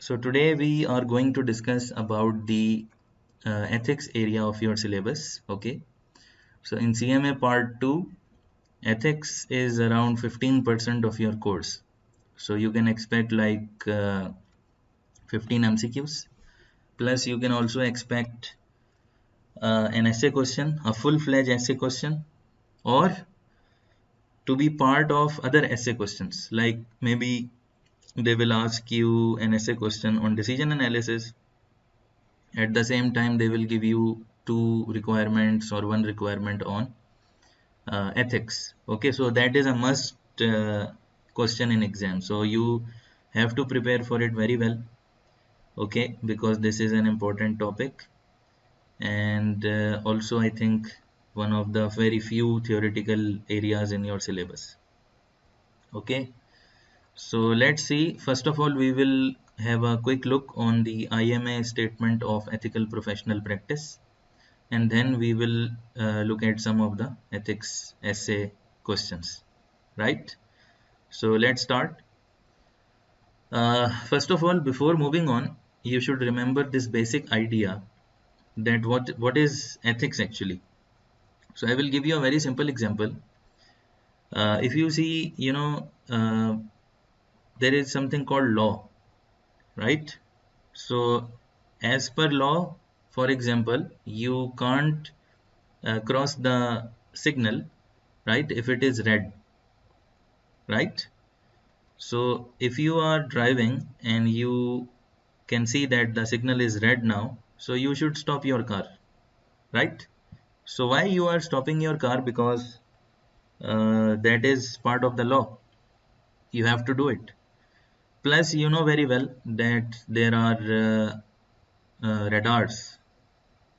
So today we are going to discuss about the ethics area of your syllabus. Okay. So in CMA Part 2, ethics is around 15% of your course. So you can expect like 15 MCQs. Plus you can also expect an essay question, a full-fledged essay question, or to be part of other essay questions. Like maybe they will ask you an essay question on decision analysis. At the same time, they will give you two requirements or one requirement on ethics. Okay, so that is a must question in exam. So you have to prepare for it very well. Okay, because this is an important topic, and also I think one of the very few theoretical areas in your syllabus. Okay, so let's see. First of all, we will have a quick look on the IMA statement of ethical professional practice, and then we will look at some of the ethics essay questions, right? So let's start. First of all, before moving on, you should remember this basic idea that what is ethics actually. So I will give you a very simple example. If you see, there is something called law, right? So as per law, for example, you can't cross the signal, right, if it is red, right? So if you are driving and you can see that the signal is red now, so you should stop your car, right? So why you are stopping your car? Because that is part of the law. You have to do it. Plus, you know very well that there are radars.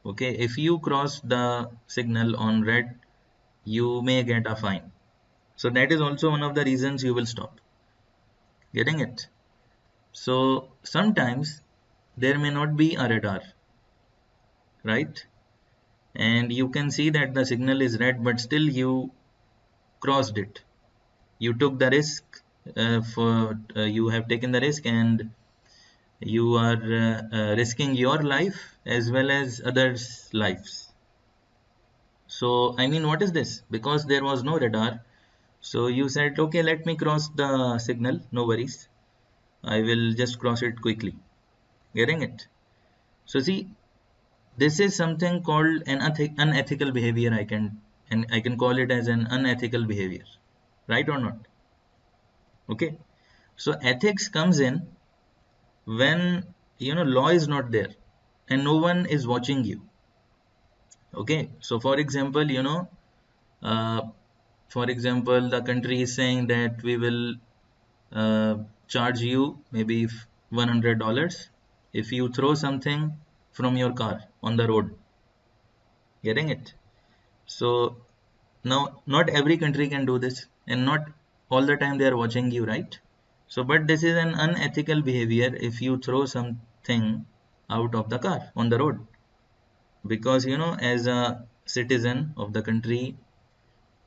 Okay, if you cross the signal on red, you may get a fine. So that is also one of the reasons you will stop. Getting it? So sometimes there may not be a radar, right? And you can see that the signal is red, but still you crossed it. You took the risk you have taken the risk, and you are risking your life as well as others' lives. So I mean, what is this? Because there was no radar, so you said, okay, let me cross the signal, no worries. I will just cross it quickly. Getting it? So see, this is something called an unethical behavior. I can call it as an unethical behavior, right or not? Okay. So ethics comes in when law is not there and no one is watching you. Okay. So for example, uh, for example, the country is saying that we will charge you maybe $100 if you throw something from your car on the road. Getting it? So now not every country can do this, and not all the time they are watching you, right? So but this is an unethical behavior if you throw something out of the car on the road, because as a citizen of the country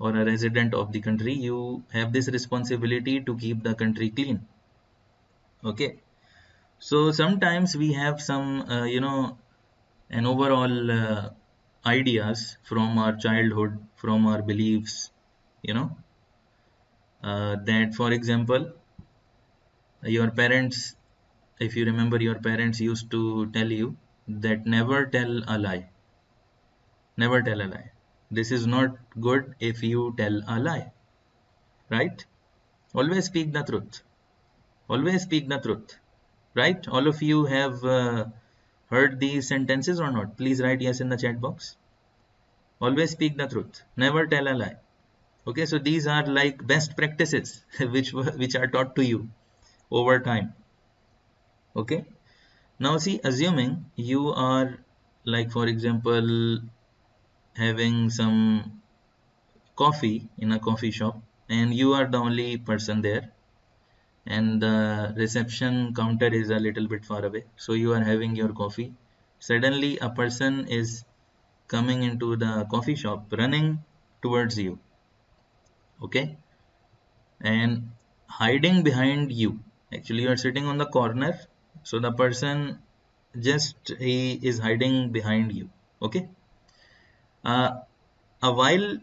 or a resident of the country, you have this responsibility to keep the country clean. Okay, so sometimes we have some an overall ideas from our childhood, from our beliefs, you know that for example, your parents, if you remember, your parents used to tell you that never tell a lie. Never tell a lie. This is not good if you tell a lie, right? Always speak the truth. Always speak the truth, right? All of you have heard these sentences or not? Please write yes in the chat box. Always speak the truth. Never tell a lie. Okay, so these are like best practices which are taught to you over time. Okay, now see, assuming you are, like for example, having some coffee in a coffee shop, and you are the only person there, and the reception counter is a little bit far away, so you are having your coffee. Suddenly a person is coming into the coffee shop, running towards you. Okay, and hiding behind you. Actually, you are sitting on the corner, So the person just he is hiding behind you. Okay. Uh, a while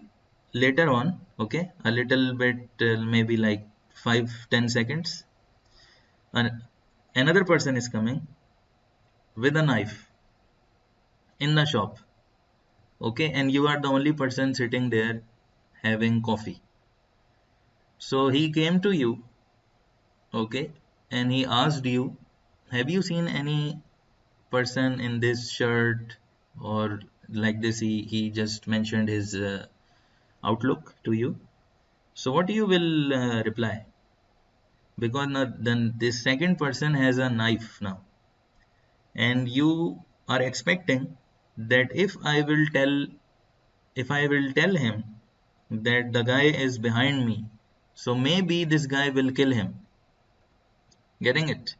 later on, okay, a little bit, maybe like 5-10 seconds, an, another person is coming with a knife in the shop, okay, and you are the only person sitting there having coffee. So he came to you, okay, and he asked you, have you seen any person in this shirt or like this? He just mentioned his outlook to you. So what you will reply? Because now, then this second person has a knife now, and you are expecting that if I will tell him that the guy is behind me, so maybe this guy will kill him. Getting it?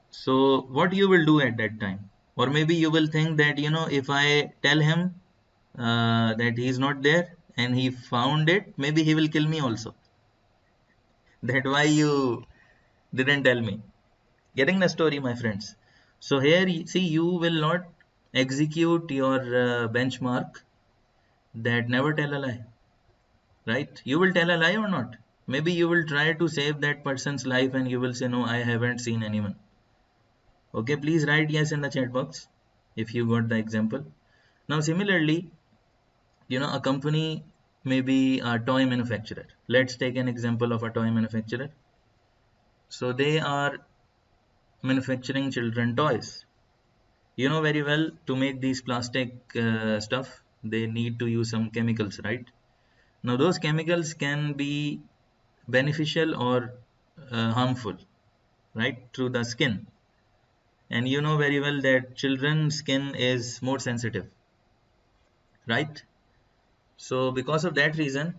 So what you will do at that time? Or maybe you will think that, if I tell him that he's not there and he found it, maybe he will kill me also. That why you didn't tell me. Getting the story, my friends? So here, see, you will not execute your benchmark that never tell a lie, right? You will tell a lie or not? Maybe you will try to save that person's life and you will say, no, I haven't seen anyone. Okay, please write yes in the chat box if you got the example. Now, similarly, a company may be a toy manufacturer. Let's take an example of a toy manufacturer. So they are manufacturing children toys. You know very well, to make these plastic stuff, they need to use some chemicals, right? Now, those chemicals can be beneficial or harmful, right, through the skin. And you know very well that children's skin is more sensitive, right? So because of that reason,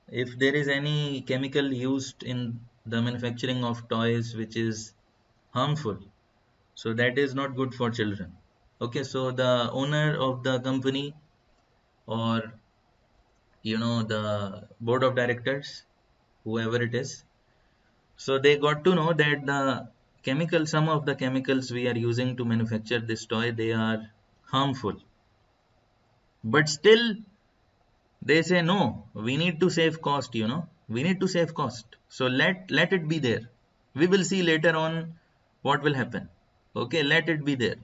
if there is any chemical used in the manufacturing of toys which is harmful, so that is not good for children. Okay, so the owner of the company, or the board of directors, whoever it is, so they got to know that some of the chemicals we are using to manufacture this toy, they are harmful. But still, they say, no, we need to save cost, we need to save cost. So let it be there. We will see later on what will happen. Okay, let it be there.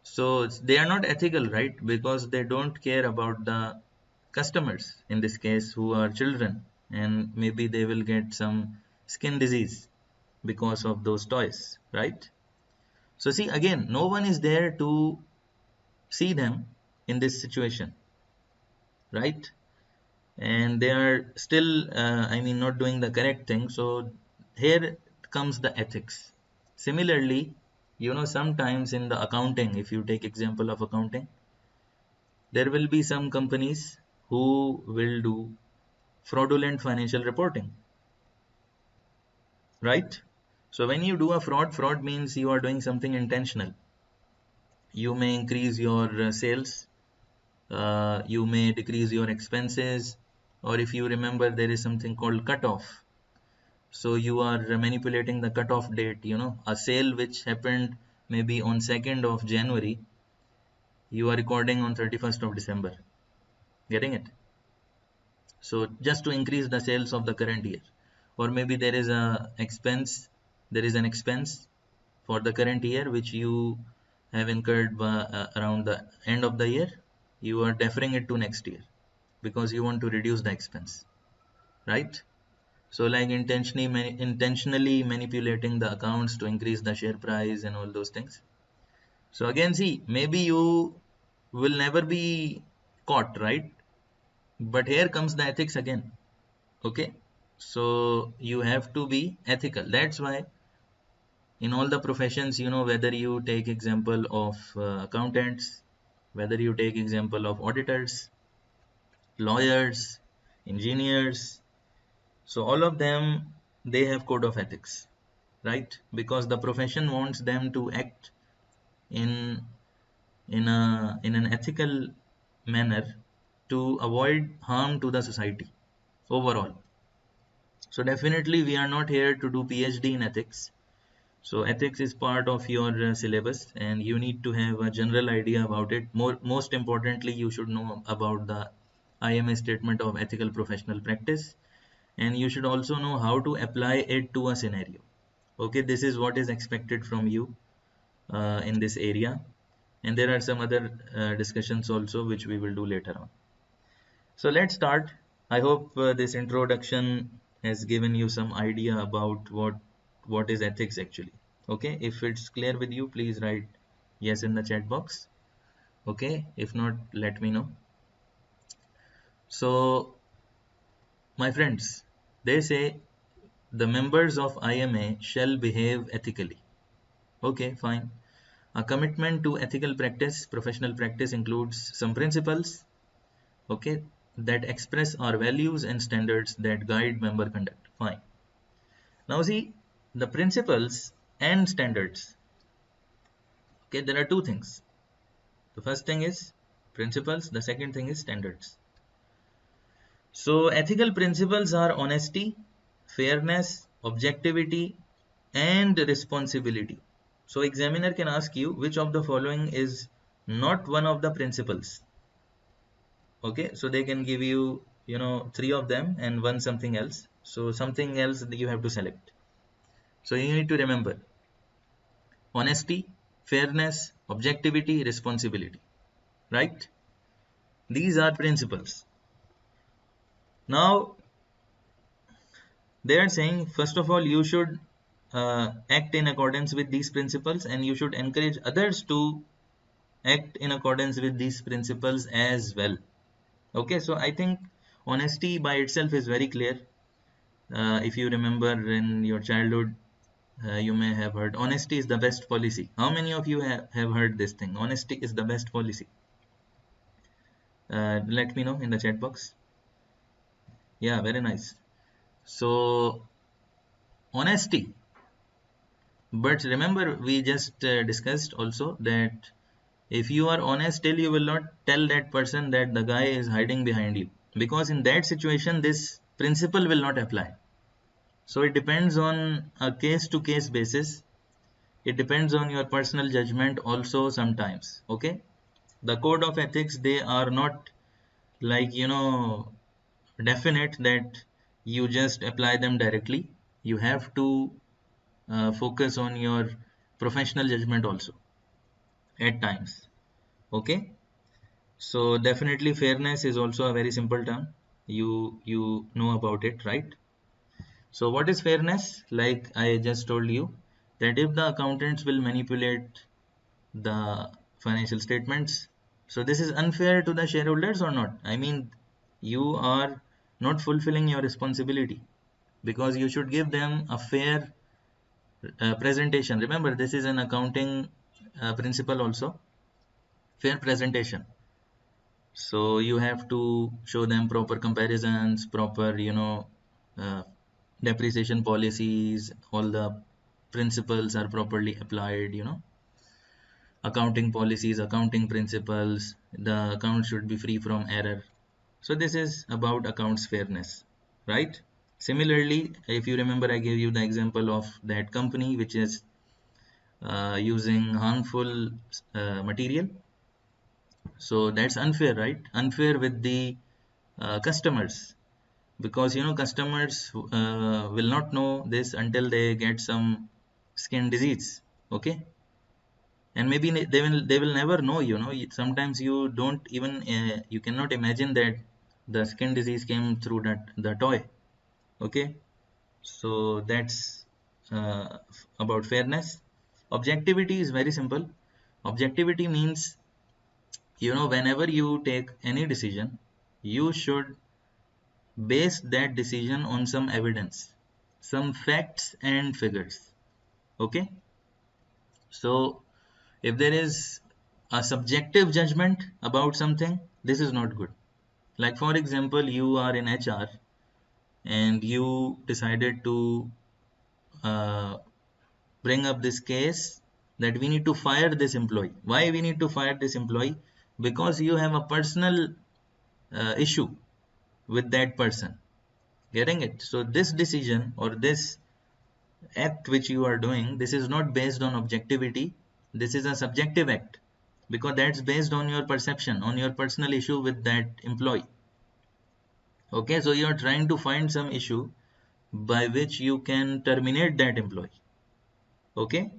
So they are not ethical, right? Because they don't care about the customers, in this case, who are children, and maybe they will get some skin disease because of those toys, right? So see, again, no one is there to see them in this situation, right? And they are still, not doing the correct thing. So here comes the ethics. Similarly, sometimes in the accounting, if you take example of accounting, there will be some companies who will do fraudulent financial reporting, right? So when you do a fraud means you are doing something intentional. You may increase your sales, you may decrease your expenses, or if you remember, there is something called cutoff. So you are manipulating the cutoff date, a sale which happened maybe on 2nd of January, you are recording on 31st of December. Getting it? So just to increase the sales of the current year. Or maybe there is an expense for the current year which you have incurred around the end of the year. You are deferring it to next year because you want to reduce the expense, right? So like intentionally manipulating the accounts to increase the share price and all those things. So again, see, maybe you will never be caught, right? But here comes the ethics again. Okay, so you have to be ethical. That's why in all the professions, whether you take example of accountants, whether you take example of auditors, lawyers, engineers, so all of them, they have code of ethics, right? Because the profession wants them to act in in an ethical manner to avoid harm to the society overall. So definitely we are not here to do PhD in ethics. So ethics is part of your syllabus, and you need to have a general idea about it. Most importantly, you should know about the IMA statement of ethical professional practice, and you should also know how to apply it to a scenario. Okay, this is what is expected from you in this area, and there are some other discussions also which we will do later on. So let's start. I hope this introduction has given you some idea about what is ethics actually. Okay, if it's clear with you, please write yes in the chat box. Okay, if not, let me know. So, my friends, they say the members of IMA shall behave ethically. Okay, fine. A commitment to ethical practice, professional practice includes some principles, okay, that express our values and standards that guide member conduct. Fine. Now see, the principles and standards. Okay, there are two things. The first thing is principles, the second thing is standards. So ethical principles are honesty, fairness, objectivity, and responsibility. So examiner can ask you which of the following is not one of the principles. Okay, so they can give you, three of them and one something else. So something else that you have to select. So you need to remember honesty, fairness, objectivity, responsibility, right? These are principles. Now they are saying, first of all, you should act in accordance with these principles, and you should encourage others to act in accordance with these principles as well. Okay, so I think honesty by itself is very clear. If you remember in your childhood, you may have heard honesty is the best policy. How many of you have heard this thing? Honesty is the best policy. Let me know in the chat box. Yeah, very nice. So honesty. But remember, we just discussed also that if you are honest, still you will not tell that person that the guy is hiding behind you, because in that situation, this principle will not apply. So it depends on a case to case basis. It depends on your personal judgment also sometimes. Okay. The code of ethics, they are not like, definite that you just apply them directly. You have to focus on your professional judgment also at times. Okay, so definitely fairness is also a very simple term. You know about it, right? So what is fairness? Like I just told you, that if the accountants will manipulate the financial statements, so this is unfair to the shareholders or not? I mean, you are not fulfilling your responsibility, because you should give them a fair presentation. Remember, this is an accounting principle also, fair presentation. So you have to show them proper comparisons, proper, uh, depreciation policies, all the principles are properly applied, accounting policies, accounting principles, the account should be free from error. So this is about accounts fairness, right? Similarly, if you remember, I gave you the example of that company which is using harmful material. So that's unfair, right? Unfair with the customers, because customers will not know this until they get some skin disease. Okay, and maybe they will never know. Sometimes you don't even you cannot imagine that the skin disease came through the toy. Okay, so that's about fairness. Objectivity is very simple. Objectivity means, whenever you take any decision, you should base that decision on some evidence, some facts and figures. Okay, so if there is a subjective judgment about something, this is not good. Like for example, you are in HR and you decided to uh, bring up this case that we need to fire this employee. Why we need to fire this employee? Because you have a personal issue with that person. Getting it? So this decision or this act which you are doing, this is not based on objectivity. This is a subjective act, because that's based on your perception, on your personal issue with that employee. Okay, so you are trying to find some issue by which you can terminate that employee. Okay,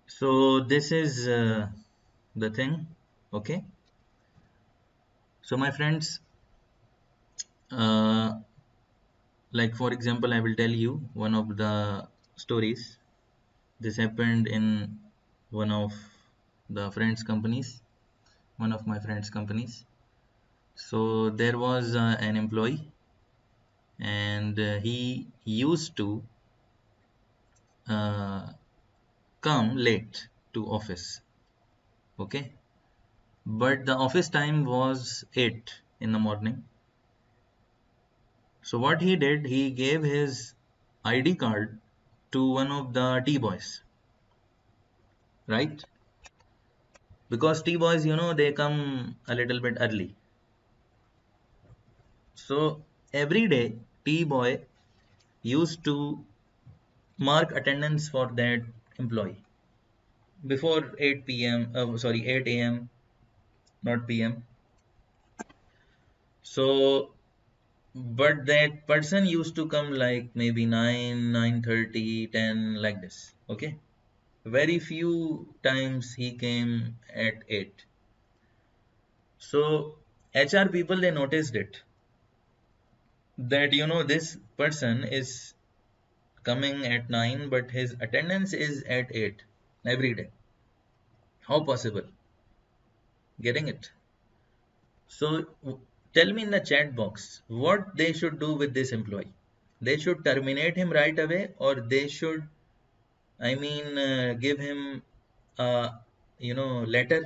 so this is the thing. Okay, so my friends, uh, like for example, I will tell you one of the stories. This happened in one of the friends companies, one of my friends companies. So there was an employee, and he used to uh, come late to office. Okay, but the office time was 8 in the morning. So what he did, he gave his ID card to one of the T boys, right? Because T boys, they come a little bit early. So every day, T boy used to mark attendance for that employee before 8 p.m. Sorry, 8 a.m., not p.m. So, but that person used to come like maybe 9, 9:30, 10, like this. Okay. Very few times he came at 8. So HR people, they noticed it, that this person is coming at 9, but his attendance is at 8 every day. How possible? Getting it? So tell me in the chat box what they should do with this employee. They should terminate him right away, or they should, give him a letter.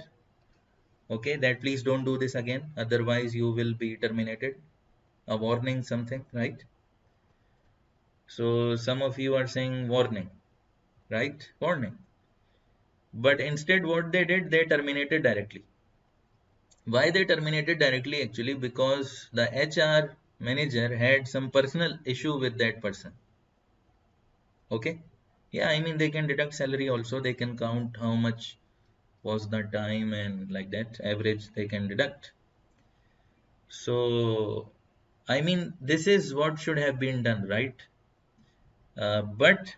Okay, that please don't do this again, otherwise you will be terminated. A warning, something, right? So some of you are saying warning, right? Warning. But instead, what they did, they terminated directly. Why they terminated directly? Actually, because the HR manager had some personal issue with that person. Okay. Yeah, they can deduct salary also. They can count how much was the time, and like that average they can deduct. So this is what should have been done, right? But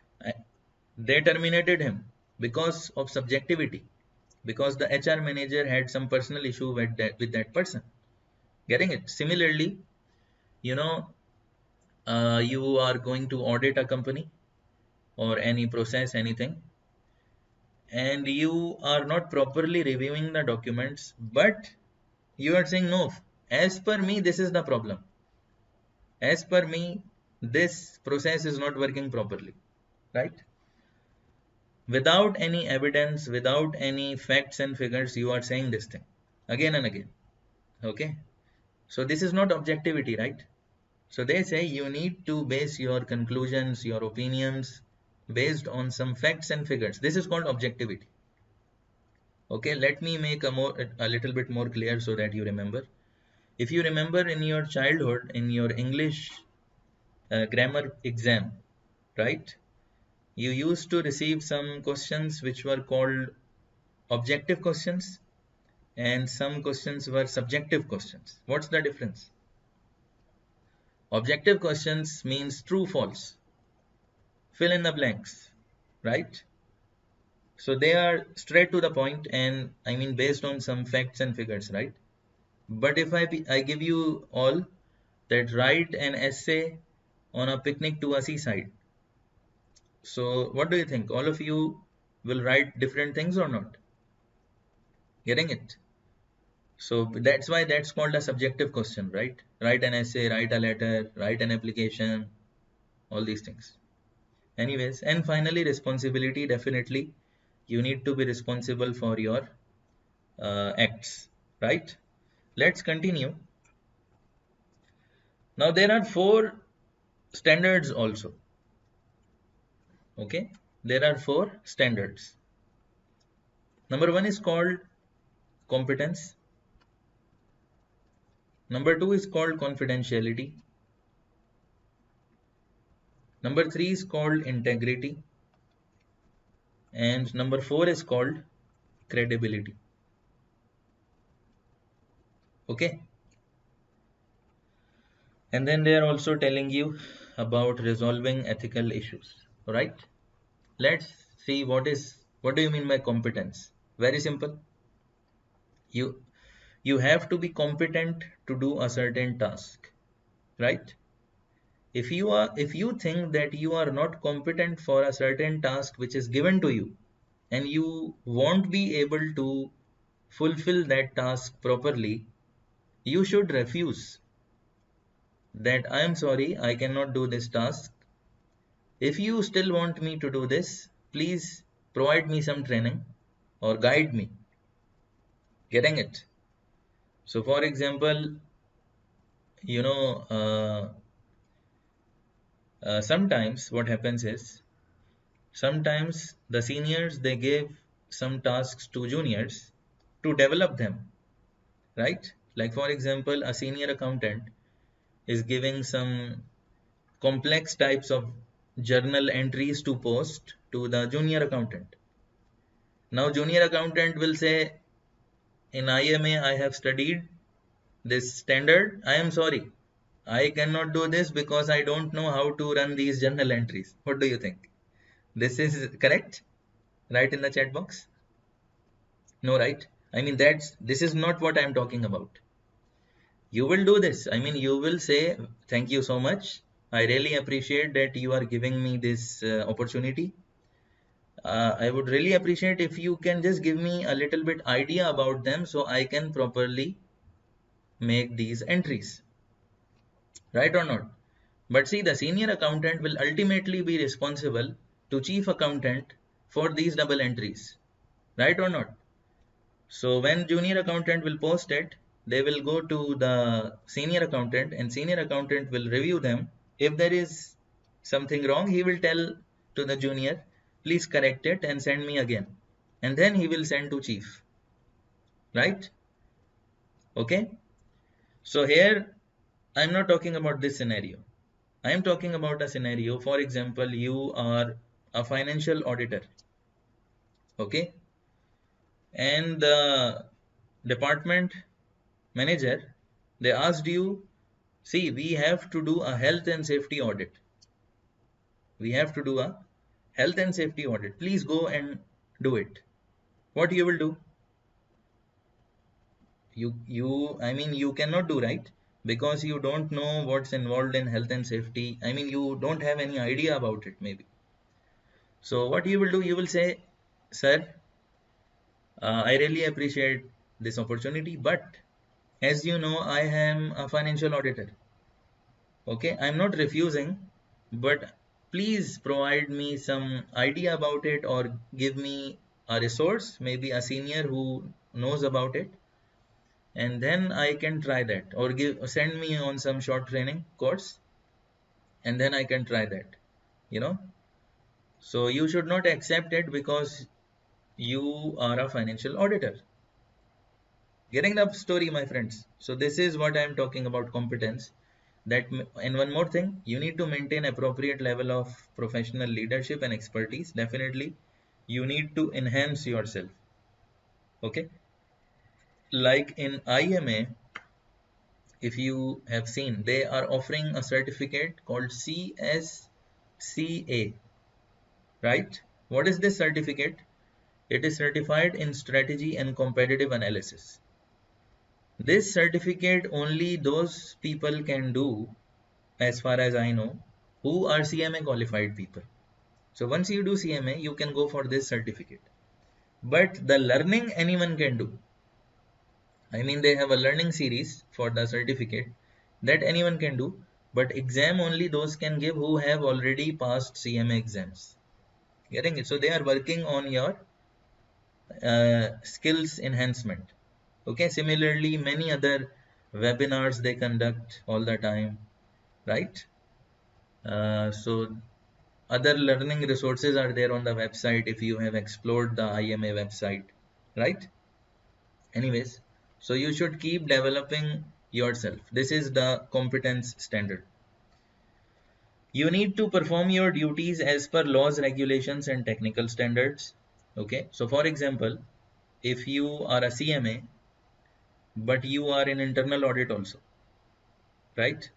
they terminated him because of subjectivity, because the HR manager had some personal issue with that person. Getting it? Similarly, you know, you are going to audit a company or any process, anything, and you are not properly reviewing the documents, but you are saying, no, as per me, this is the problem. As per me, this process is not working properly, right? Without any evidence, without any facts and figures, you are saying this thing again and again. Okay. So this is not objectivity, right? So they say you need to base your conclusions, your opinions based on some facts and figures. This is called objectivity. Okay, let me make a little bit more clear so that you remember. If you remember in your childhood, in your English grammar exam, right? You used to receive some questions which were called objective questions, and some questions were subjective questions. What's the difference? Objective questions means true, false, fill in the blanks, right? So they are straight to the point, and based on some facts and figures, right? But if I give you all that, write an essay on a picnic to a seaside. So what do you think? All of you will write different things or not? Getting it? So that's why that's called a subjective question, right? Write an essay, write a letter, write an application, all these things. Anyways, and finally, responsibility. Definitely, you need to be responsible for your acts, right? Let's continue. Now, there are 4 standards also. Okay, there are 4 standards. Number 1 is called competence. Number 2 is called confidentiality. Number 3 is called integrity, and number 4 is called credibility. Okay, and then they are also telling you about resolving ethical issues. Right, let's see what do you mean by competence. Very simple. You you have to be competent to do a certain task, right? If you think that you are not competent for a certain task which is given to you, and you won't be able to fulfill that task properly, you should refuse that I am sorry, I cannot do this task. If you still want me to do this, please provide me some training or guide me. Getting it? So, for example, you know, sometimes what happens is sometimes the seniors they give some tasks to juniors to develop them, right? Like for example, a senior accountant is giving some complex types of journal entries to post to the junior accountant. Now junior accountant will say, in IMA I have studied this standard. I am sorry, I cannot do this because I don't know how to run these journal entries. What do you think? This is correct? Write in the chat box. No, right? I mean, this is not what I'm talking about. You will do this. I mean, you will say, thank you so much. I really appreciate that you are giving me this opportunity. I would really appreciate if you can just give me a little bit idea about them so I can properly make these entries. Right or not? But see, the senior accountant will ultimately be responsible to chief accountant for these double entries. Right or not? So when junior accountant will post it, they will go to the senior accountant and senior accountant will review them. If there is something wrong, he will tell to the junior, please correct it and send me again. And then he will send to chief. Right? Okay. So here, I'm not talking about this scenario. I am talking about a scenario. For example, you are a financial auditor. Okay. And the department manager, they asked you, see, we have to do a health and safety audit. We have to do a health and safety audit. Please go and do it. What you will do? I mean, you cannot do, right? Because you don't know what's involved in health and safety. I mean, you don't have any idea about it, maybe. So what you will do? You will say, sir, I really appreciate this opportunity, but as you know, I am a financial auditor. Okay, I'm not refusing, but please provide me some idea about it or give me a resource, maybe a senior who knows about it, and then I can try that, or send me on some short training course and then I can try that, you know. So you should not accept it because you are a financial auditor. Getting the story, my friends? So this is what I am talking about, competence. And one more thing, you need to maintain appropriate level of professional leadership and expertise. Definitely, you need to enhance yourself. Okay, like in IMA, if you have seen, they are offering a certificate called CSCA. Right? What is this certificate? It is certified in strategy and competitive analysis. This certificate only those people can do, as far as I know, who are CMA qualified people. So once you do CMA, you can go for this certificate. But the learning anyone can do. I mean, they have a learning series for the certificate that anyone can do, but exam only those can give who have already passed CMA exams. Getting it? So they are working on your skills enhancement. Okay, similarly, many other webinars they conduct all the time, right? So other learning resources are there on the website if you have explored the IMA website, right? Anyways, so you should keep developing yourself. This is the competence standard. You need to perform your duties as per laws, regulations, and technical standards. Okay, so for example, if you are a CMA, but you are in internal audit also, right?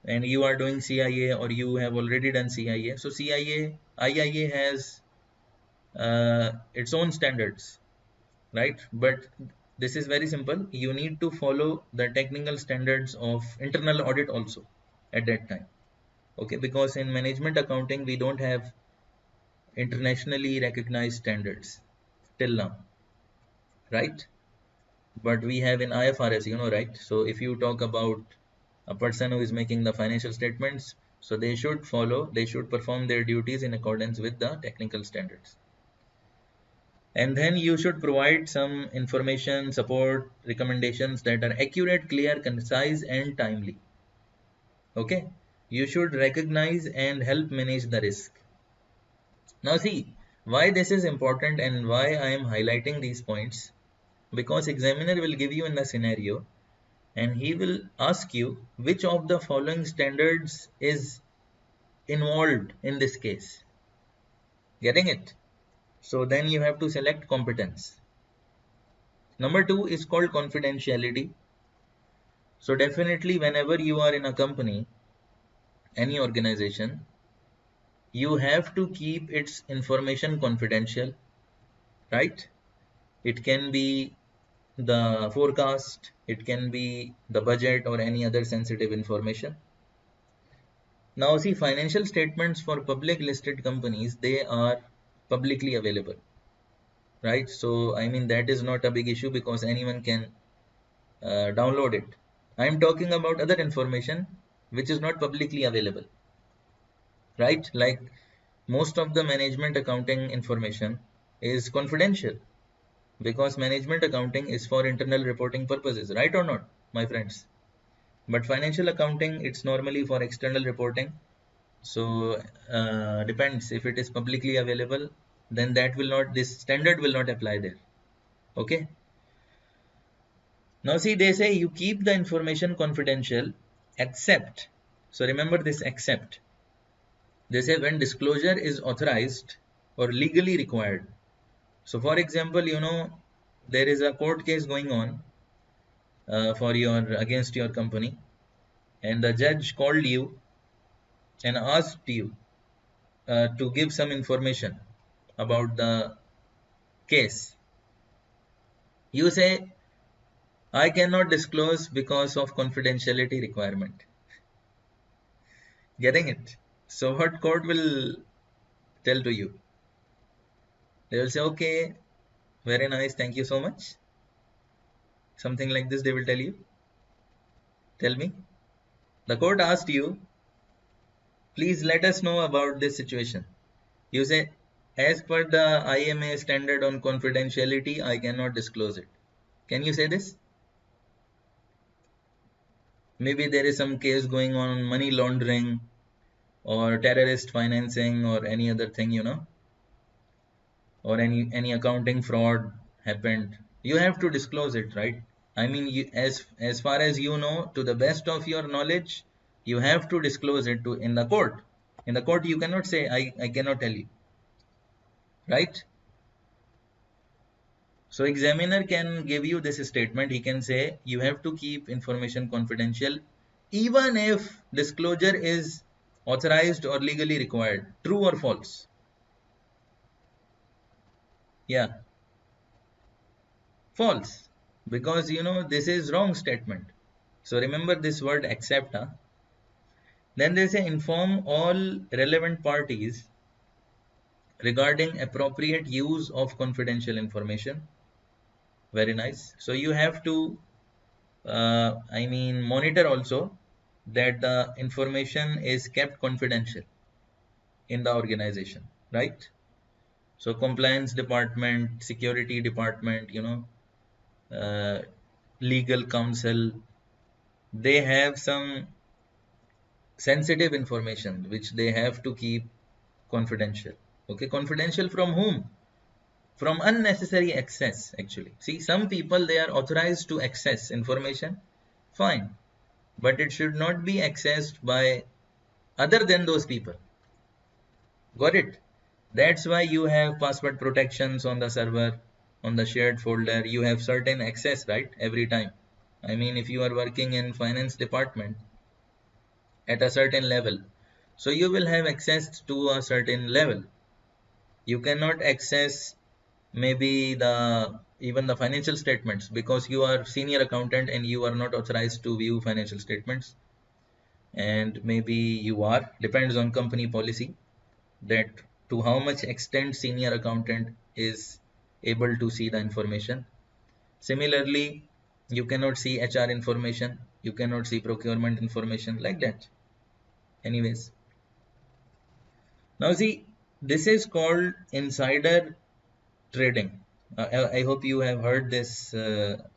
And you are doing CIA, or you have already done CIA. So CIA, IIA has its own standards, right? But this is very simple. You need to follow the technical standards of internal audit also at that time. Okay, because in management accounting, we don't have internationally recognized standards till now, right? But we have in IFRS, right? So if you talk about a person who is making the financial statements, so they should perform their duties in accordance with the technical standards. And then you should provide some information, support, recommendations that are accurate, clear, concise, and timely. Okay, you should recognize and help manage the risk. Now see, why this is important and why I am highlighting these points, because examiner will give you in the scenario and he will ask you which of the following standards is involved in this case. Getting it? So then you have to select competence. Number 2 is called confidentiality. So definitely whenever you are in a company, any organization, you have to keep its information confidential, right? It can be the forecast, it can be the budget or any other sensitive information. Now see, financial statements for public listed companies, they are publicly available, right? So I mean, that is not a big issue because anyone can download it. I'm talking about other information which is not publicly available, right? Like most of the management accounting information is confidential because management accounting is for internal reporting purposes, right or not, my friends? But financial accounting, it's normally for external reporting. So depends, if it is publicly available, then that will not, this standard will not apply there. Okay. Now see, they say you keep the information confidential except, so remember this except, they say when disclosure is authorized or legally required. So for example, there is a court case going on for your against your company, and the judge called you and asked you to give some information about the case. You say, I cannot disclose because of confidentiality requirement. Getting it? So what court will tell to you? They will say, okay, very nice, thank you so much. Something like this they will tell you. Tell me. The court asked you, please let us know about this situation. You say, as per the IMA standard on confidentiality, I cannot disclose it. Can you say this? Maybe there is some case going on, money laundering or terrorist financing or any other thing, or any accounting fraud happened. You have to disclose it, right? I mean, as far as you know, to the best of your knowledge, you have to disclose it to in the court. In the court, you cannot say, I cannot tell you, right? So examiner can give you this statement. He can say you have to keep information confidential even if disclosure is authorized or legally required. True or false? Yeah, false. Because this is wrong statement. So remember this word accept. Huh? Then they say inform all relevant parties regarding appropriate use of confidential information. Very nice. So you have to monitor also that the information is kept confidential in the organization, right? So compliance department, security department, uh, legal counsel, they have some sensitive information which they have to keep confidential. Okay, confidential from whom? From unnecessary access, actually. See, some people, they are authorized to access information, fine, but it should not be accessed by other than those people. Got it? That's why you have password protections on the server, on the shared folder. You have certain access, right? Every time. I mean, if you are working in finance department at a certain level, so you will have access to a certain level. You cannot access maybe the even the financial statements because you are senior accountant and you are not authorized to view financial statements, and maybe you are, depends on company policy, that to how much extent senior accountant is able to see the information. Similarly, you cannot see HR information, you cannot see procurement information, like that. Anyways, now see, this is called insider trading. I hope you have heard this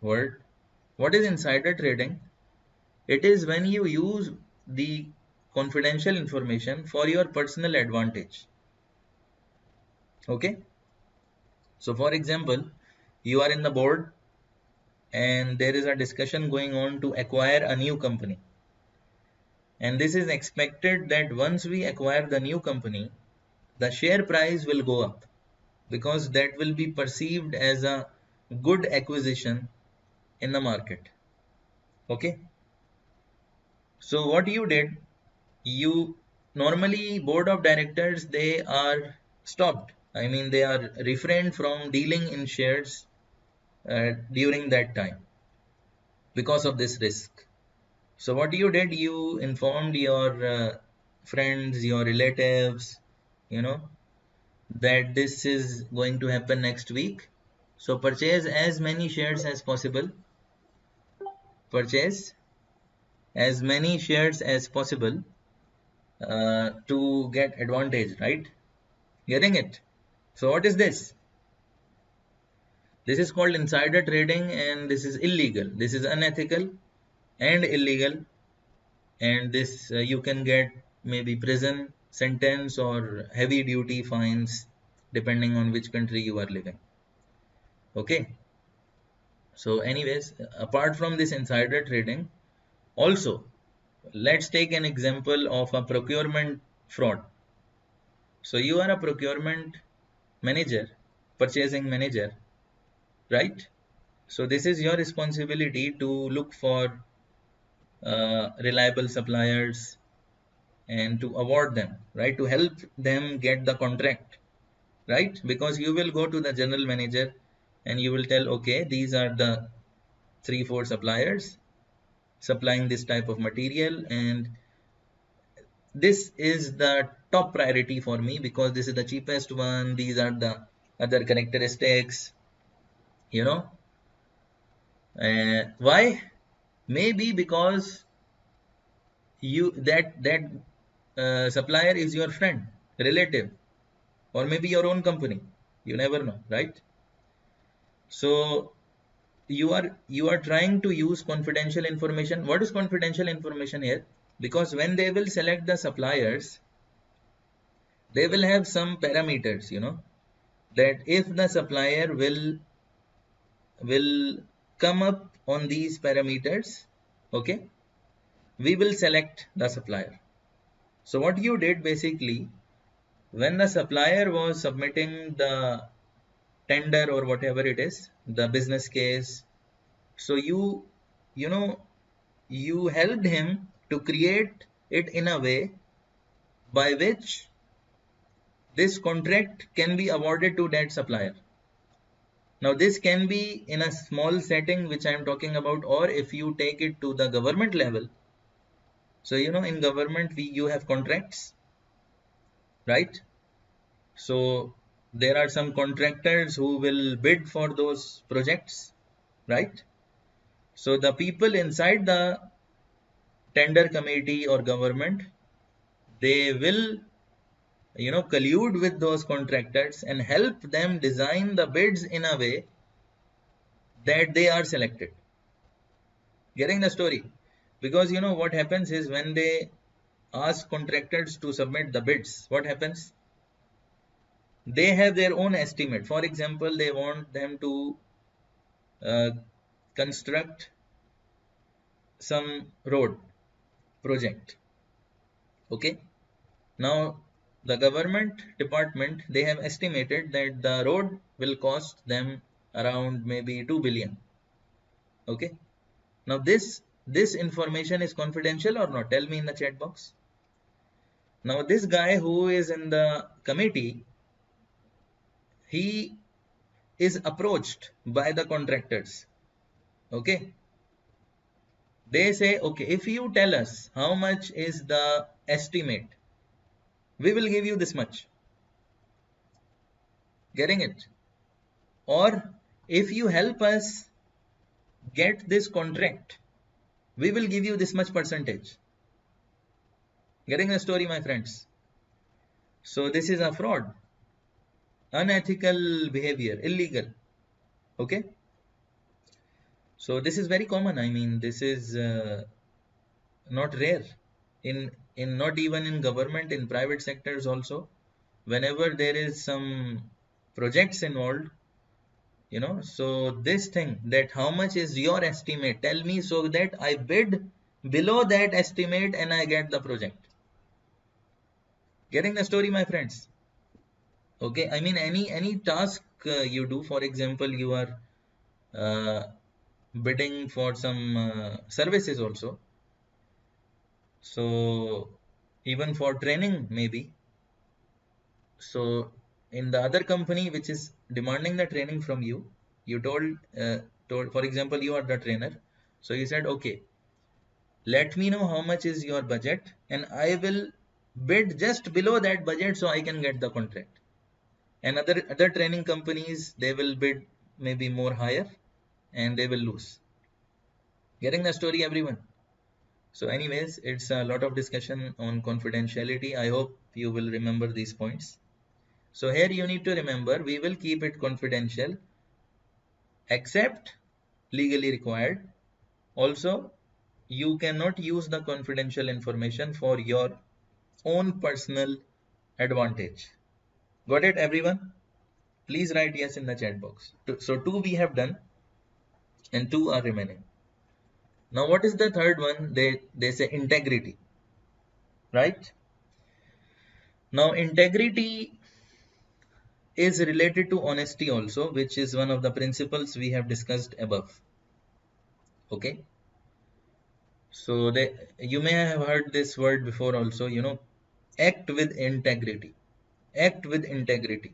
word. What is insider trading? It is when you use the confidential information for your personal advantage. Okay? So, for example, you are in the board and there is a discussion going on to acquire a new company. And this is expected that once we acquire the new company, the share price will go up because that will be perceived as a good acquisition in the market. Okay? So what you did, you normally board of directors, they are stopped. I mean, they are refrained from dealing in shares during that time because of this risk. So what you did, you informed your friends, your relatives, you know, that this is going to happen next week. So purchase as many shares as possible. Purchase as many shares as possible to get advantage, right? Getting it? So what is this? This is called insider trading and this is illegal. This is unethical and illegal, and this you can get maybe prison sentence or heavy duty fines depending on which country you are living. Okay. So anyways, apart from this insider trading, also let's take an example of a procurement fraud. So you are a procurement manager, purchasing manager, right? So this is your responsibility to look for reliable suppliers and to award them, right? To help them get the contract, right? Because you will go to the general manager and you will tell, okay, these are the 3 4 suppliers supplying this type of material, and this is the top priority for me because this is the cheapest one. These are the other characteristics, you know. Why? Maybe because you that supplier is your friend, relative, or maybe your own company. You never know, right? So you are trying to use confidential information. What is confidential information here? Because when they will select the suppliers, they will have some parameters, that if the supplier will come up on these parameters, okay, we will select the supplier. So what you did basically, when the supplier was submitting the tender or whatever it is, the business case, so you know you helped him to create it in a way by which this contract can be awarded to that supplier. Now this can be in a small setting which I am talking about, or if you take it to the government level. So in government you have contracts, right? So there are some contractors who will bid for those projects, right? So the people inside the tender committee or government, they will collude with those contractors and help them design the bids in a way that they are selected. Getting the story? Because what happens is when they ask contractors to submit the bids, what happens? They have their own estimate. For example, they want them to uh, construct some road project. Okay. Now, the government department, they have estimated that the road will cost them around maybe 2 billion. Okay. Now, this information is confidential or not? Tell me in the chat box. Now, this guy who is in the committee, he is approached by the contractors. Okay. They say, okay, if you tell us how much is the estimate, we will give you this much. Getting it? Or if you help us get this contract, we will give you this much percentage. Getting the story, my friends? So this is a fraud, unethical behavior, illegal. Okay. So this is very common. I mean, this is not rare in not even in government, in private sectors also. Whenever there is some projects involved, you know, so this thing, that how much is your estimate, tell me, so that I bid below that estimate and I get the project. Getting the story, my friends? Okay, I mean, any task you do, for example, you are uh, bidding for some services also. So even for training maybe. So in the other company which is demanding the training from you, you told, for example, you are the trainer. So you said, okay, let me know how much is your budget and I will bid just below that budget so I can get the contract. And other training companies, they will bid maybe more higher and they will lose. Getting the story, everyone? So anyways, it's a lot of discussion on confidentiality. I hope you will remember these points. So here you need to remember, we will keep it confidential except legally required. Also, you cannot use the confidential information for your own personal advantage. Got it, everyone? Please write yes in the chat box. So 2 we have done and 2 are remaining. Now what is the third one? They say integrity, right? Now integrity is related to honesty also, which is one of the principles we have discussed above. Okay. So you may have heard this word before also, you know, act with integrity. Act with integrity.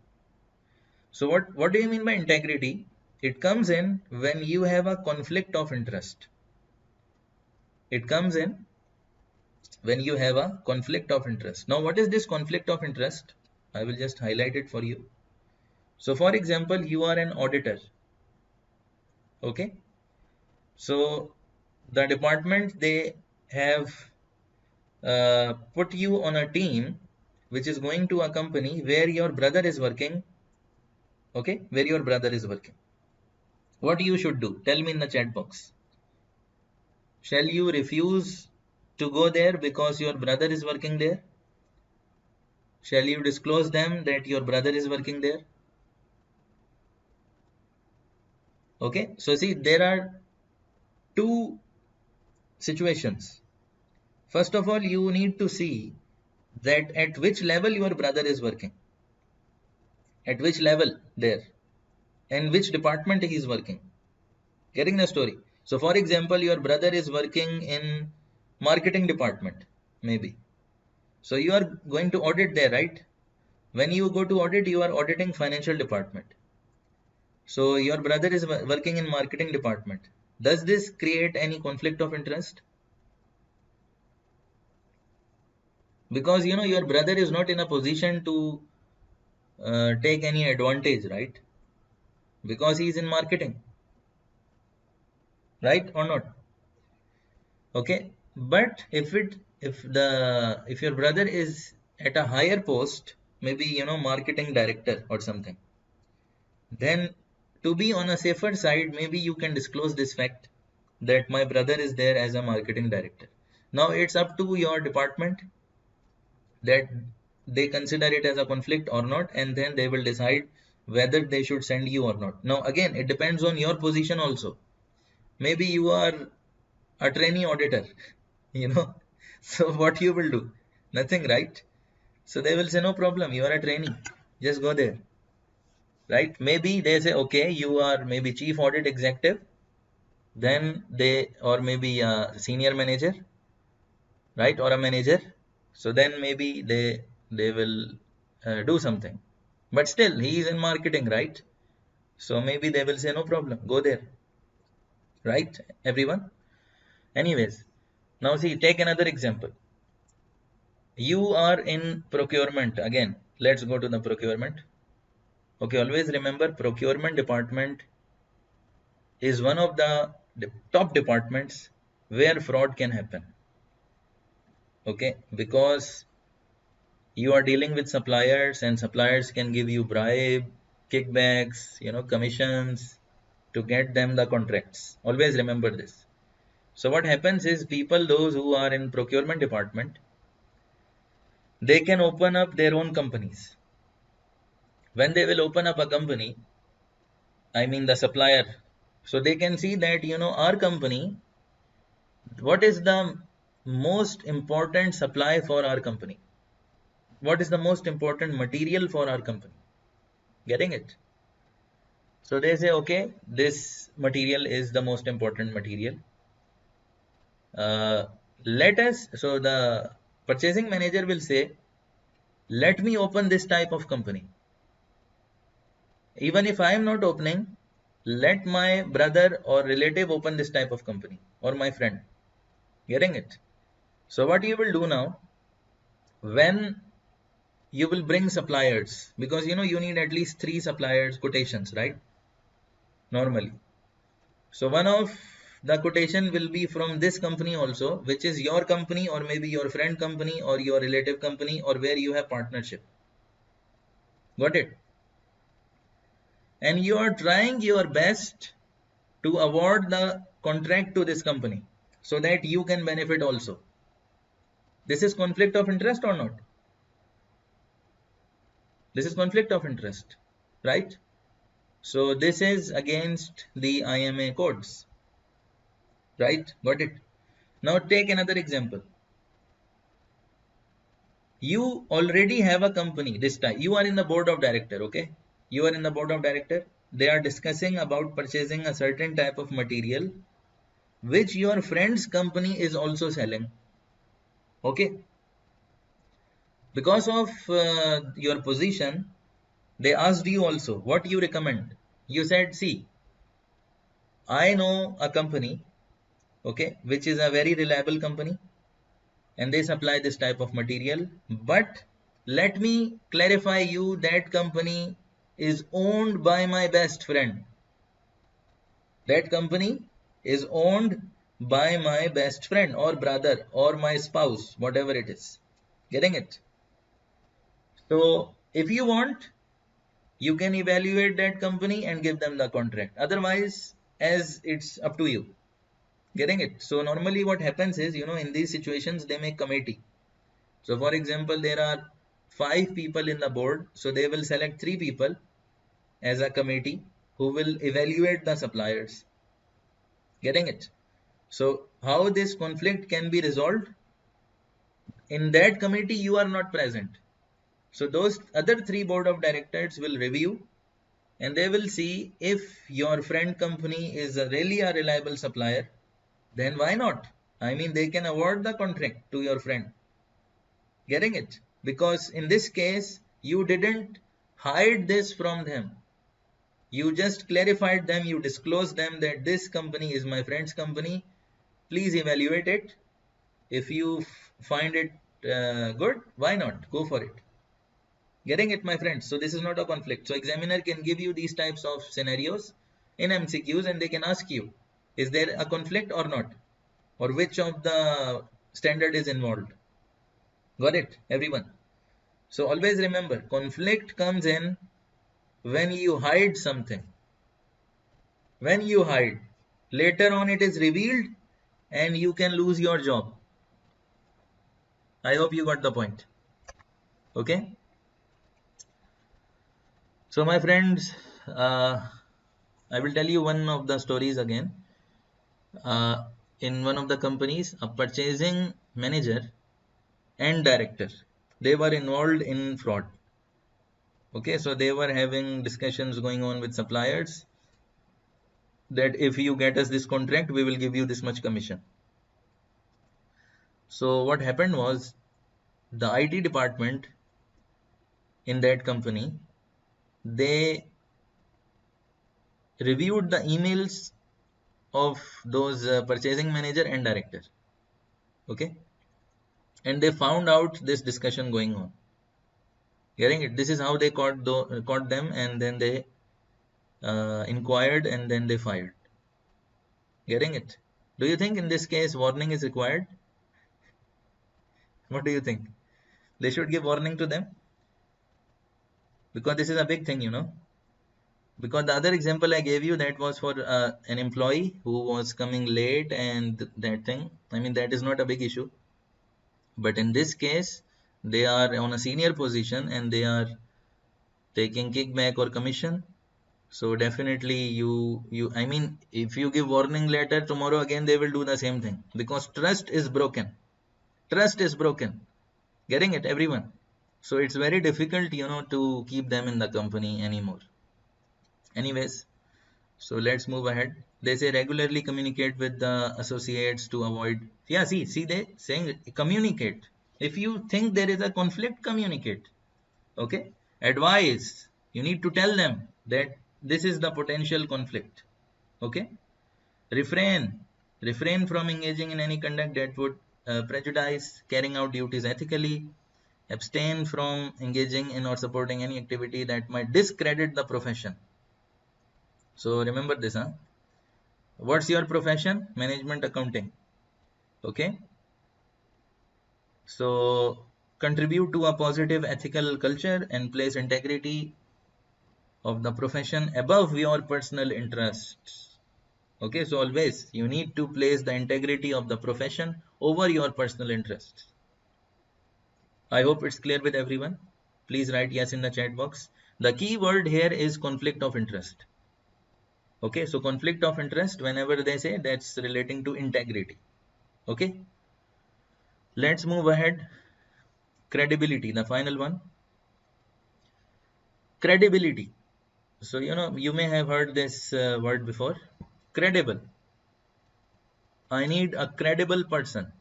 So what do you mean by integrity? It comes in when you have a conflict of interest. It comes in when you have a conflict of interest. Now, what is this conflict of interest? I will just highlight it for you. So, for example, you are an auditor. Okay. So, the department, they have put you on a team which is going to a company where your brother is working. Okay. Where your brother is working. What you should do? Tell me in the chat box. Shall you refuse to go there because your brother is working there? Shall you disclose them that your brother is working there? Okay, so see, there are two situations. First of all, you need to see that at which level your brother is working, at which level there, and which department he is working. Getting the story? So, for example, your brother is working in marketing department, maybe. So, you are going to audit there, right? When you go to audit, you are auditing financial department. So, your brother is working in marketing department. Does this create any conflict of interest? Because you know your brother is not in a position to take any advantage, right? Because he is in marketing, right or not? Okay, but if your brother is at a higher post, maybe you know marketing director or something, then to be on a safer side, maybe you can disclose this fact that my brother is there as a marketing director. Now it's up to your department that they consider it as a conflict or not, and then they will decide whether they should send you or not. Now again, it depends on your position also. Maybe you are a trainee auditor, you know. So what you will do? Nothing, right? So they will say, no problem, you are a trainee, just go there, right? Maybe they say, okay, you are maybe chief audit executive, then they, or maybe a senior manager, right, or a manager. So then maybe they will do something, but still he is in marketing, right? So maybe they will say, no problem, go there, right, everyone? Anyways, now see, take another example. You are in procurement again. Let's go to the procurement. Okay, always remember, procurement department is one of the top departments where fraud can happen. Okay, because you are dealing with suppliers, and suppliers can give you bribe, kickbacks, commissions to get them the contracts. Always remember this. So what happens is, people, those who are in procurement department, they can open up their own companies. When they will open up a company, I mean the supplier, so they can see that, our company, what is the most important supply for our company? What is the most important material for our company? Getting it? So they say, okay, this material is the most important material. Uh, so the purchasing manager will say, let me open this type of company. Even if I am not opening, let my brother or relative open this type of company, or my friend. Getting it? So what you will do now, when you will bring suppliers, because you need at least 3 suppliers quotations, right? Normally. So one of the quotation will be from this company also, which is your company, or maybe your friend company, or your relative company, or where you have partnership. Got it? And you are trying your best to award the contract to this company so that you can benefit also. This is conflict of interest or not? This is conflict of interest, right? So this is against the IMA codes, right? Got it? Now take another example. You already have a company. This time you are in the board of director. Okay, you are in the board of director. They are discussing about purchasing a certain type of material which your friend's company is also selling. Okay, because of your position, they asked you also what you recommend. You said, see, I know a company, okay, which is a very reliable company, and they supply this type of material, but let me clarify you, that company is owned by my best friend. That company is owned by my best friend or brother or my spouse, whatever it is. Getting it? So if you want, you can evaluate that company and give them the contract. Otherwise, as it's up to you. Getting it? So normally what happens is, in these situations, they make committee. So for example, there are 5 people in the board. So they will select 3 people as a committee who will evaluate the suppliers. Getting it? So how this conflict can be resolved? In that committee, you are not present. So those other 3 board of directors will review, and they will see if your friend company is really a reliable supplier, then why not? I mean, they can award the contract to your friend. Getting it? Because in this case, you didn't hide this from them. You just clarified them, you disclosed them that this company is my friend's company. Please evaluate it. If you find it good, why not? Go for it. Getting it, my friends? So this is not a conflict. So examiner can give you these types of scenarios in MCQs, and they can ask you, is there a conflict or not? Or which of the standard is involved? Got it, everyone? So always remember, conflict comes in when you hide something. When you hide, later on it is revealed and you can lose your job. I hope you got the point. Okay. So my friends, I will tell you one of the stories again. In one of the companies, a purchasing manager and director, they were involved in fraud. Okay, so they were having discussions going on with suppliers that if you get us this contract, we will give you this much commission. So what happened was the IT department in that company, they reviewed the emails of those purchasing manager and director. Okay, and they found out this discussion going on. Getting it? This is how they caught them, and then they inquired, and then they fired. Getting it? Do you think in this case warning is required? What do you think? They should give warning to them? Because this is a big thing, you know. Because the other example I gave you, that was for an employee who was coming late and that thing. I mean, that is not a big issue. But in this case, they are on a senior position and they are taking kickback or commission. So definitely I mean, if you give warning letter, tomorrow again they will do the same thing, because trust is broken. Trust is broken. Getting it, everyone? So it's very difficult, you know, to keep them in the company anymore. Anyways, so let's move ahead. They say regularly communicate with the associates to avoid. Yeah, see, they saying communicate. If you think there is a conflict, communicate. Okay. Advise. You need to tell them that this is the potential conflict. Okay. Refrain. Refrain from engaging in any conduct that would prejudice carrying out duties ethically. Abstain from engaging in or supporting any activity that might discredit the profession. So remember this, huh? What's your profession? Management accounting. Okay. So contribute to a positive ethical culture and place integrity of the profession above your personal interests. Okay, so always you need to place the integrity of the profession over your personal interests. I hope it's clear with everyone. Please write yes in the chat box. The key word here is conflict of interest. Okay, so conflict of interest, whenever they say, that's relating to integrity. Okay, let's move ahead. Credibility, the final one. Credibility. So, you know, you may have heard this word before. Credible. I need a credible person,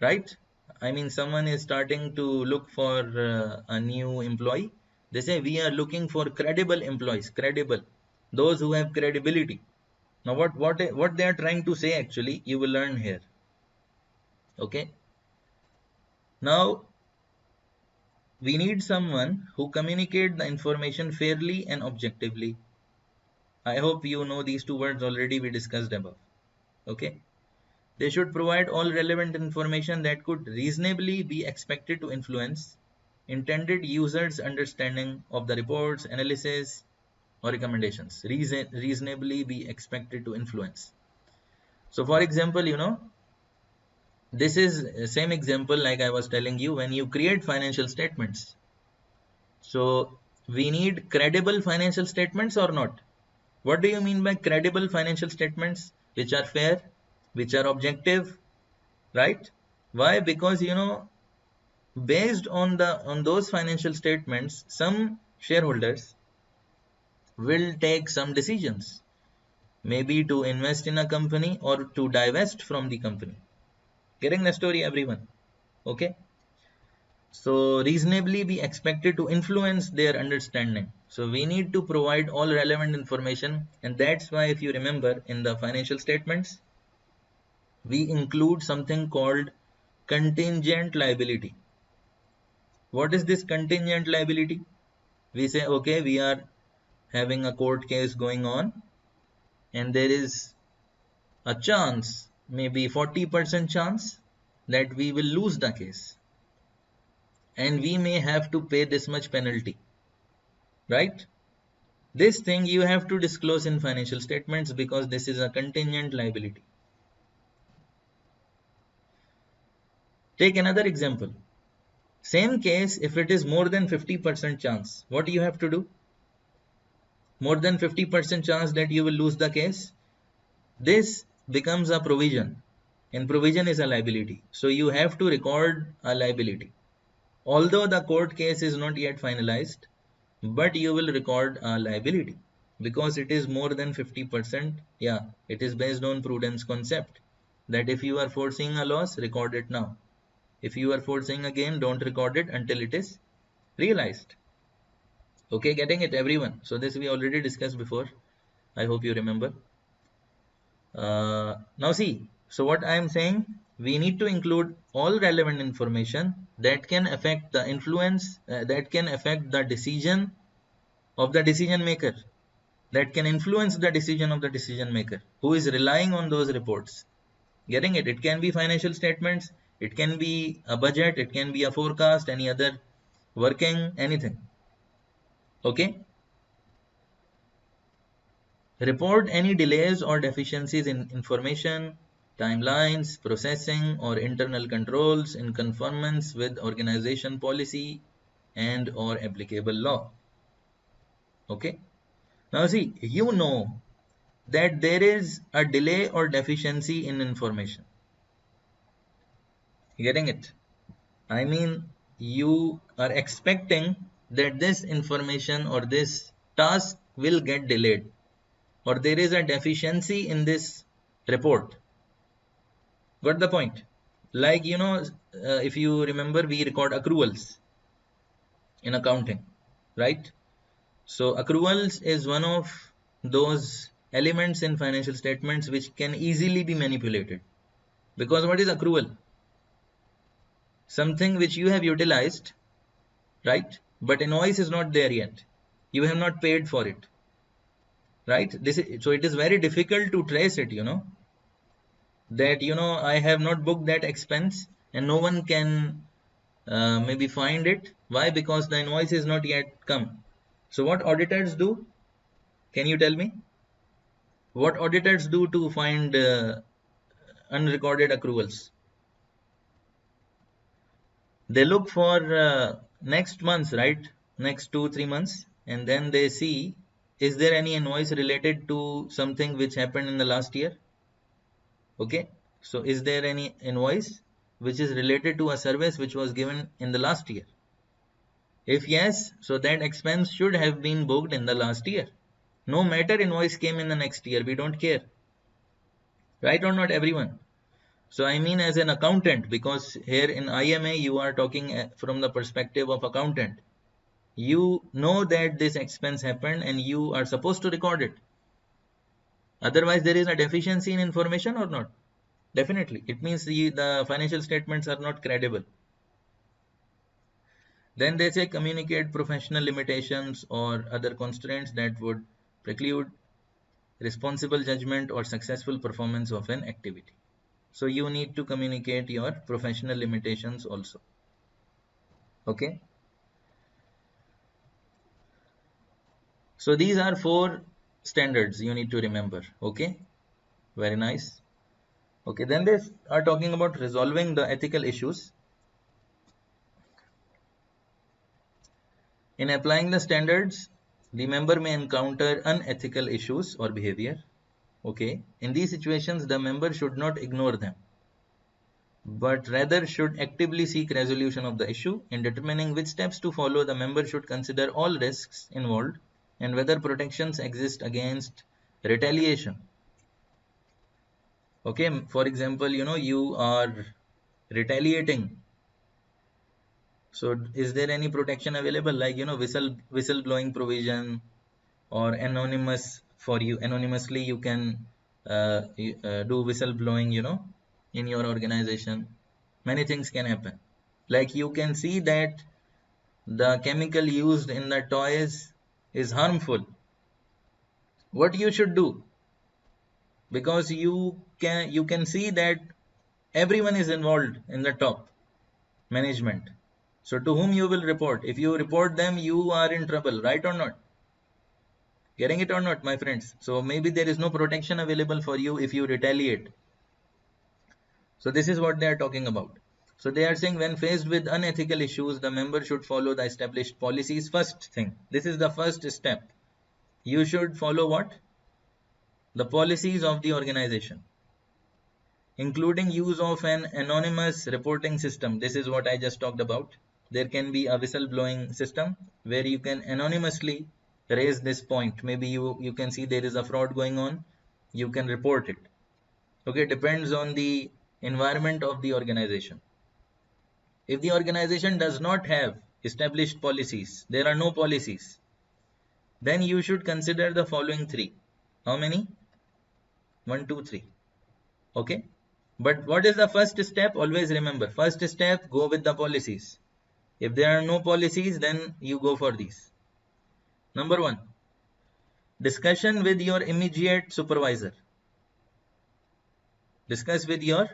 right? I mean, someone is starting to look for a new employee. They say we are looking for credible employees, credible, those who have credibility. Now, what they are trying to say actually, you will learn here. Okay. Now, we need someone who communicate the information fairly and objectively. I hope you know these two words already we discussed above. Okay. They should provide all relevant information that could reasonably be expected to influence intended users' understanding of the reports, analysis, or recommendations. Reasonably be expected to influence. So, for example, you know, this is the same example like I was telling you when you create financial statements. So, we need credible financial statements or not? What do you mean by credible financial statements? Which are fair, which are objective, right? Why? Because, you know, based on those financial statements, some shareholders will take some decisions, maybe to invest in a company or to divest from the company. Getting the story, everyone? Okay. So reasonably be expected to influence their understanding. So we need to provide all relevant information, and that's why, if you remember, in the financial statements, we include something called contingent liability. What is this contingent liability? We say, okay, we are having a court case going on, and there is a chance, maybe 40% chance, that we will lose the case, and we may have to pay this much penalty, right? This thing you have to disclose in financial statements because this is a contingent liability. Take another example. Same case, if it is more than 50% chance, what do you have to do? More than 50% chance that you will lose the case, this becomes a provision, and provision is a liability. So you have to record a liability. Although the court case is not yet finalized, but you will record a liability because it is more than 50%. Yeah, it is based on prudence concept that if you are foreseeing a loss, record it now. If you are foreseeing a gain, don't record it until it is realized. Okay, getting it, everyone? So this we already discussed before. I hope you remember. Now see, so what I am saying, we need to include all relevant information that can affect the influence, that can affect the decision of the decision maker, that can influence the decision of the decision maker who is relying on those reports. Getting it? It can be financial statements, it can be a budget, it can be a forecast, any other working, anything. Okay? Report any delays or deficiencies in information, timelines, processing, or internal controls in conformance with organization policy and or applicable law. Okay? Now see, you know that there is a delay or deficiency in information. Getting it? I mean, you are expecting that this information or this task will get delayed, or there is a deficiency in this report. Got the point? Like, if you remember, we record accruals in accounting, right? So accruals is one of those elements in financial statements which can easily be manipulated. Because what is accrual? Something which you have utilized, right? But invoice is not there yet. You have not paid for it, right? So it is very difficult to trace it, that, I have not booked that expense and no one can maybe find it. Why? Because the invoice is not yet come. So what auditors do? Can you tell me? What auditors do to find unrecorded accruals? They look for next months, right? Next 2-3 months, and then they see, is there any invoice related to something which happened in the last year? Okay, so is there any invoice which is related to a service which was given in the last year? If yes, so that expense should have been booked in the last year. No matter invoice came in the next year, we don't care. Right or not, everyone? So I mean as an accountant, because here in IMA you are talking from the perspective of accountant. You know that this expense happened and you are supposed to record it. Otherwise there is a deficiency in information or not? Definitely. It means the financial statements are not credible. Then they say communicate professional limitations or other constraints that would preclude responsible judgment or successful performance of an activity. So you need to communicate your professional limitations also. Okay. So these are 4 standards you need to remember. Okay. Very nice. Okay. Then they are talking about resolving the ethical issues. In applying the standards, the member may encounter unethical issues or behavior. Okay. In these situations, the member should not ignore them, but rather should actively seek resolution of the issue. In determining which steps to follow, the member should consider all risks involved and whether protections exist against retaliation. Okay, for example, you are retaliating. So is there any protection available, like, whistleblowing provision or anonymous for you? Anonymously you can do whistleblowing, in your organization. Many things can happen. Like you can see that the chemical used in the toys is harmful. What you should do? Because you can see that everyone is involved in the top management. So to whom you will report? If you report them, you are in trouble, right or not? Getting it or not, my friends? So maybe there is no protection available for you if you retaliate. So this is what they are talking about. So they are saying when faced with unethical issues, the member should follow the established policies. First thing, this is the first step. You should follow what? The policies of the organization, including use of an anonymous reporting system. This is what I just talked about. there can be a whistleblowing system where you can anonymously raise this point. Maybe you can see there is a fraud going on, you can report it. Okay, depends on the environment of the organization. If the organization does not have established policies, there are no policies, then you should consider the following three. How many? 1, 2, 3. Okay. But what is the first step? Always remember, first step, go with the policies. If there are no policies, then you go for these. Number 1, discussion with your immediate supervisor. Discuss with your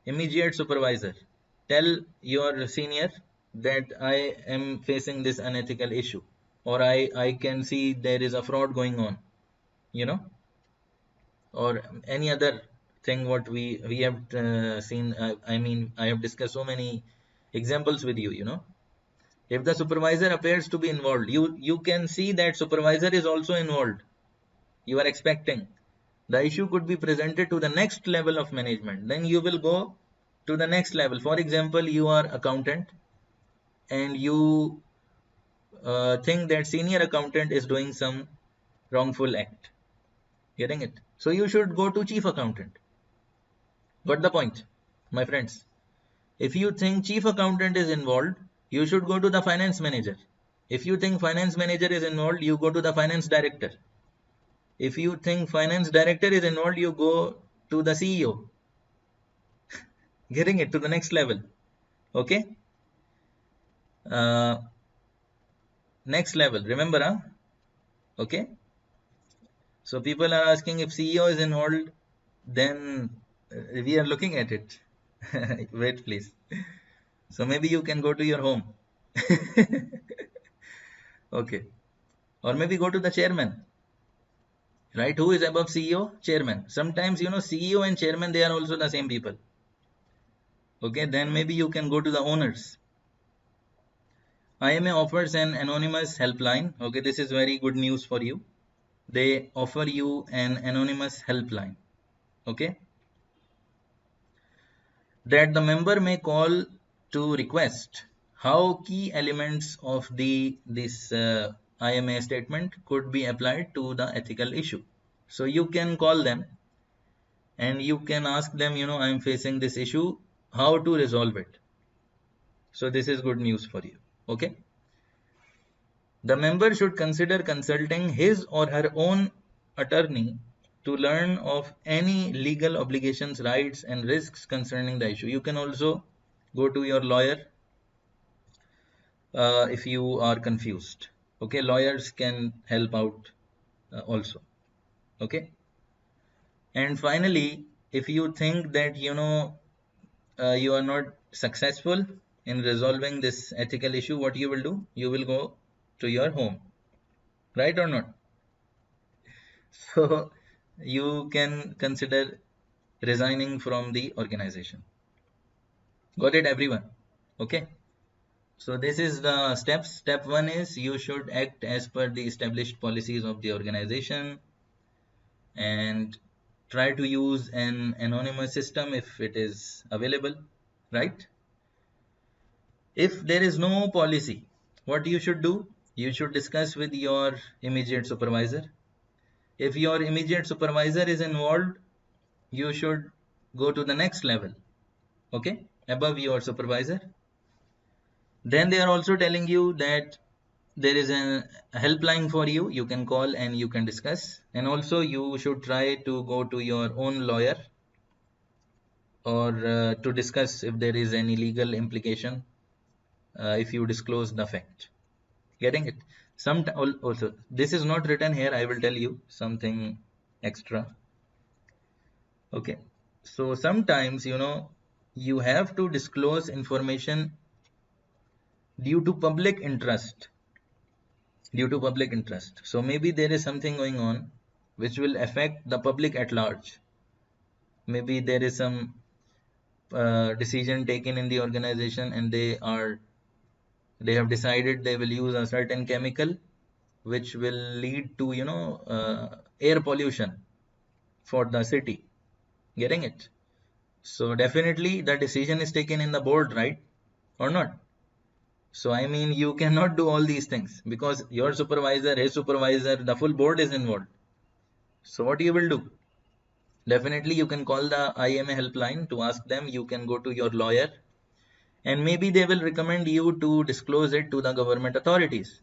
immediate supervisor. Tell your senior that I am facing this unethical issue, or I can see there is a fraud going on, you know, or any other thing what we have seen. I mean, I have discussed so many examples with you, you know. If the supervisor appears to be involved, you can see that supervisor is also involved. You are expecting the issue could be presented to the next level of management, then you will go to the next level. For example, you are accountant and you think that senior accountant is doing some wrongful act, getting it? So you should go to chief accountant. Got the point, my friends? If you think chief accountant is involved, you should go to the finance manager. If you think finance manager is involved, you go to the finance director. If you think finance director is involved, you go to the CEO. Getting it to the next level. Okay. Next level. Remember, huh? Okay. So people are asking if CEO is involved, then we are looking at it. Wait, please. So maybe you can go to your home. Okay. Or maybe go to the chairman. Right? Who is above CEO? Chairman. Sometimes, you know, CEO and chairman, they are also the same people. Okay. Then maybe you can go to the owners. IMA offers an anonymous helpline. Okay. This is very good news for you. They offer you an anonymous helpline. Okay. That the member may call to request how key elements of this IMA statement could be applied to the ethical issue. So you can call them and you can ask them, you know, I am facing this issue, how to resolve it. So this is good news for you. Okay. The member should consider consulting his or her own attorney to learn of any legal obligations, rights, and risks concerning the issue. You can also go to your lawyer if you are confused. Okay, lawyers can help out also. Okay. And finally, if you think that, you know, you are not successful in resolving this ethical issue, what you will do? You will go to your home. Right or not? So you can consider resigning from the organization. Got it, everyone? Okay. So this is the steps. Step 1 is you should act as per the established policies of the organization and try to use an anonymous system if it is available, right? If there is no policy, what you should do? You should discuss with your immediate supervisor. If your immediate supervisor is involved, you should go to the next level, okay, above your supervisor. Then they are also telling you that there is a helpline for you. You can call and you can discuss. And also you should try to go to your own lawyer or to discuss if there is any legal implication if you disclose the fact. Getting it? Also, this is not written here. I will tell you something extra. Okay. So sometimes, you know, you have to disclose information due to public interest. Due to public interest. So maybe there is something going on which will affect the public at large. Maybe there is some decision taken in the organization and they have decided they will use a certain chemical which will lead to, you know, air pollution for the city. Getting it? So definitely the decision is taken in the board, right? Or not? So I mean, you cannot do all these things because your supervisor, his supervisor, the full board is involved. So what you will do? Definitely you can call the IMA helpline to ask them. You can go to your lawyer and maybe they will recommend you to disclose it to the government authorities.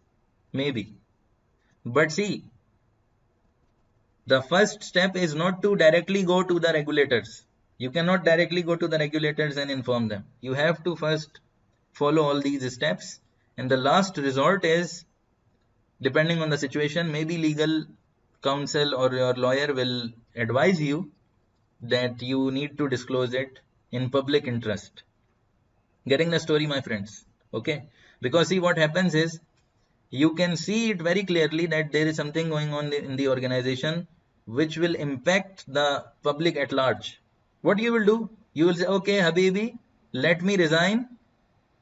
Maybe. But see, the first step is not to directly go to the regulators. You cannot directly go to the regulators and inform them. You have to first follow all these steps. And the last resort is, depending on the situation, maybe legal counsel or your lawyer will advise you that you need to disclose it in public interest. Getting the story, my friends? Okay. Because see, what happens is, you can see it very clearly that there is something going on in the organization which will impact the public at large. What you will do? You will say, okay, Habibi, let me resign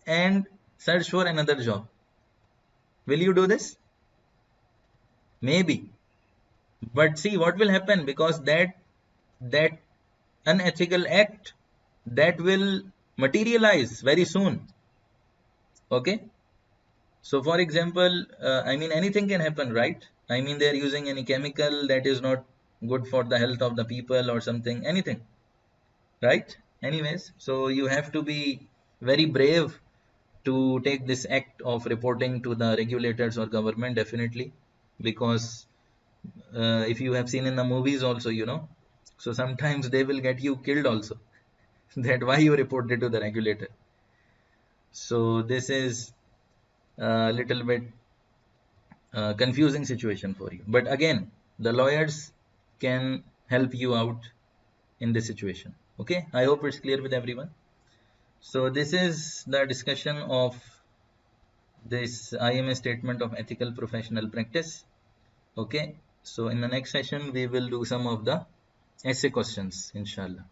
and search for another job. Will you do this? Maybe. But see what will happen, because that unethical act, that will materialize very soon. Okay. So for example, I mean, anything can happen, right? I mean, they're using any chemical that is not good for the health of the people or something, anything, right? Anyways, so you have to be very brave to take this act of reporting to the regulators or government, definitely, because if you have seen in the movies also, so sometimes they will get you killed also. That why you reported to the regulator. So this is a little bit confusing situation for you. But again, the lawyers can help you out in this situation. Okay, I hope it's clear with everyone. So this is the discussion of this IMA statement of ethical professional practice. Okay, so in the next session we will do some of the essay questions, inshallah.